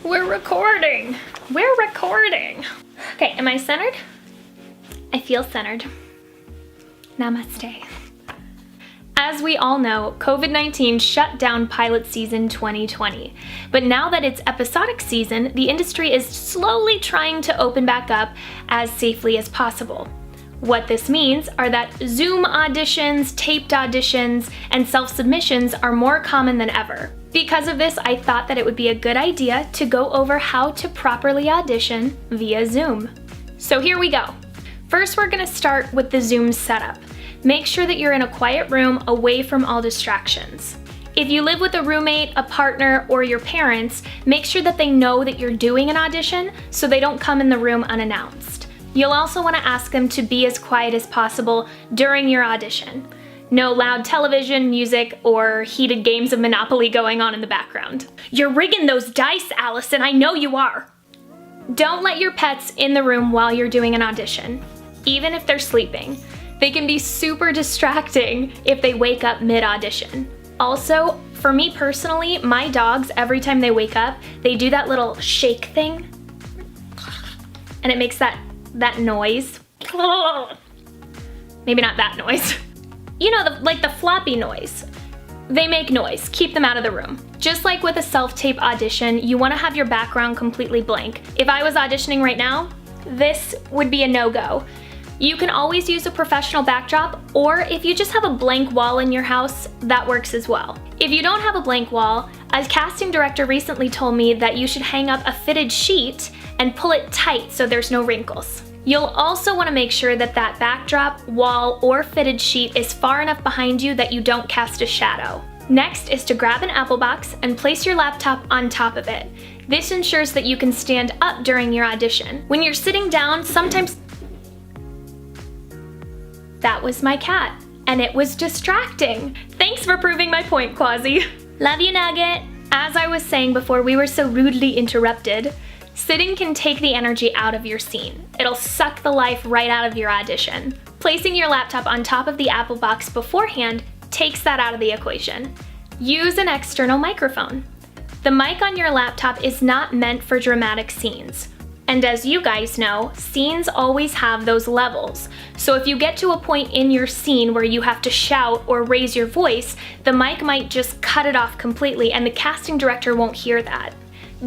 We're recording. We're recording. Okay, am I centered? I feel centered. Namaste. As we all know, COVID-19 shut down pilot season 2020. But now that it's episodic season, the industry is slowly trying to open back up as safely as possible. What this means are that Zoom auditions, taped auditions, and self-submissions are more common than ever. Because of this, I thought that it would be a good idea to go over how to properly audition via Zoom. So here we go. First, we're gonna start with the Zoom setup. Make sure that you're in a quiet room away from all distractions. If you live with a roommate, a partner, or your parents, make sure that they know that you're doing an audition so they don't come in the room unannounced. You'll also want to ask them to be as quiet as possible during your audition. No loud television, music, or heated games of Monopoly going on in the background. You're rigging those dice, Allison, I know you are! Don't let your pets in the room while you're doing an audition, even if they're sleeping. They can be super distracting if they wake up mid-audition. Also, for me personally, my dogs, every time they wake up, they do that little shake thing, and it makes that noise. Maybe not that noise. You know, like the floppy noise. They make noise. Keep them out of the room. Just like with a self-tape audition, you want to have your background completely blank. If I was auditioning right now, this would be a no-go. You can always use a professional backdrop, or if you just have a blank wall in your house, that works as well. If you don't have a blank wall, a casting director recently told me that you should hang up a fitted sheet and pull it tight so there's no wrinkles. You'll also want to make sure that that backdrop, wall, or fitted sheet is far enough behind you that you don't cast a shadow. Next is to grab an Apple box and place your laptop on top of it. This ensures that you can stand up during your audition. When you're sitting down, sometimes... That was my cat, and it was distracting. Thanks for proving my point, Quasi. Love you, Nugget. As I was saying before we were so rudely interrupted, sitting can take the energy out of your scene. It'll suck the life right out of your audition. Placing your laptop on top of the Apple box beforehand takes that out of the equation. Use an external microphone. The mic on your laptop is not meant for dramatic scenes. And as you guys know, scenes always have those levels. So if you get to a point in your scene where you have to shout or raise your voice, the mic might just cut it off completely and the casting director won't hear that.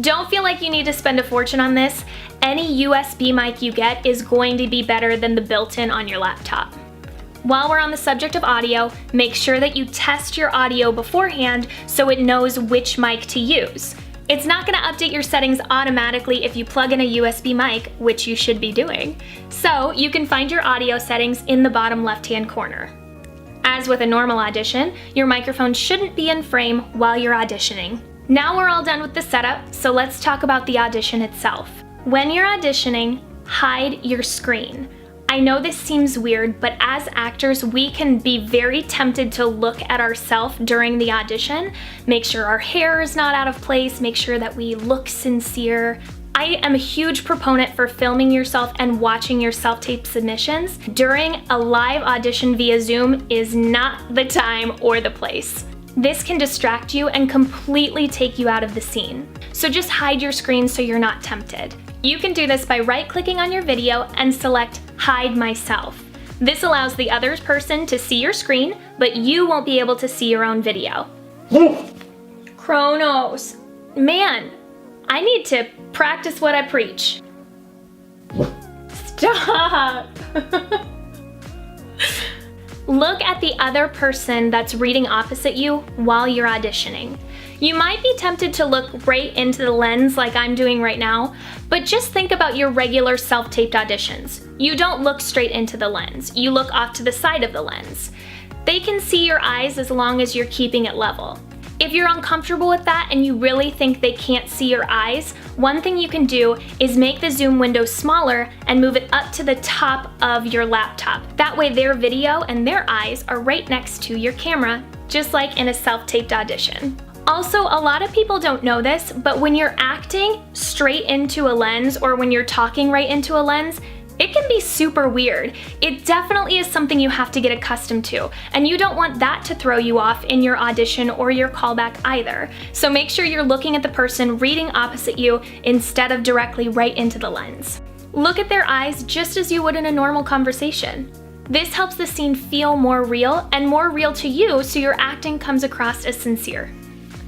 Don't feel like you need to spend a fortune on this. Any USB mic you get is going to be better than the built-in on your laptop. While we're on the subject of audio, make sure that you test your audio beforehand so it knows which mic to use. It's not going to update your settings automatically if you plug in a USB mic, which you should be doing. So you can find your audio settings in the bottom left-hand corner. As with a normal audition, your microphone shouldn't be in frame while you're auditioning. Now we're all done with the setup, so let's talk about the audition itself. When you're auditioning, hide your screen. I know this seems weird, but as actors, we can be very tempted to look at ourselves during the audition, make sure our hair is not out of place, make sure that we look sincere. I am a huge proponent for filming yourself and watching your self-tape submissions. During a live audition via Zoom is not the time or the place. This can distract you and completely take you out of the scene. So just hide your screen so you're not tempted. You can do this by right-clicking on your video and select Hide Myself. This allows the other person to see your screen, but you won't be able to see your own video. Kronos. Man, I need to practice what I preach. Stop. Look at the other person that's reading opposite you while you're auditioning. You might be tempted to look right into the lens like I'm doing right now, but just think about your regular self-taped auditions. You don't look straight into the lens, you look off to the side of the lens. They can see your eyes as long as you're keeping it level. If you're uncomfortable with that and you really think they can't see your eyes, one thing you can do is make the zoom window smaller and move it up to the top of your laptop. That way their video and their eyes are right next to your camera, just like in a self-taped audition. Also, a lot of people don't know this, but when you're acting straight into a lens or when you're talking right into a lens, It can be super weird. It definitely is something you have to get accustomed to, and you don't want that to throw you off in your audition or your callback either. So make sure you're looking at the person reading opposite you instead of directly right into the lens. Look at their eyes just as you would in a normal conversation. This helps the scene feel more real and more real to you, so your acting comes across as sincere.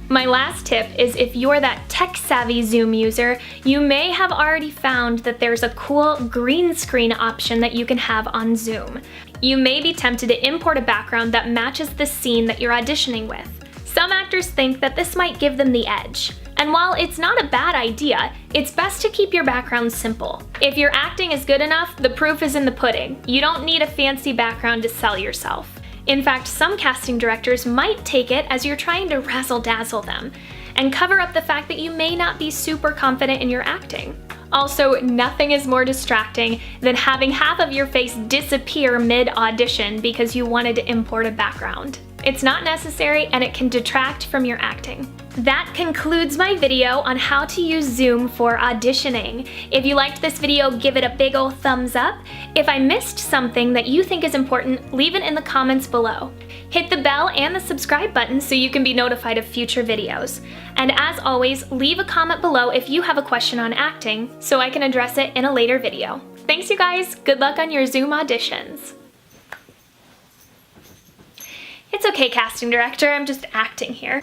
My last tip is, if you're that tech-savvy Zoom user, you may have already found that there's a cool green screen option that you can have on Zoom. You may be tempted to import a background that matches the scene that you're auditioning with. Some actors think that this might give them the edge. And while it's not a bad idea, it's best to keep your background simple. If your acting is good enough, the proof is in the pudding. You don't need a fancy background to sell yourself. In fact, some casting directors might take it as you're trying to razzle-dazzle them and cover up the fact that you may not be super confident in your acting. Also, nothing is more distracting than having half of your face disappear mid-audition because you wanted to import a background. It's not necessary, and it can detract from your acting. That concludes my video on how to use Zoom for auditioning. If you liked this video, give it a big ol' thumbs up. If I missed something that you think is important, leave it in the comments below. Hit the bell and the subscribe button so you can be notified of future videos. And as always, leave a comment below if you have a question on acting so I can address it in a later video. Thanks, you guys. Good luck on your Zoom auditions. It's okay, casting director, I'm just acting here.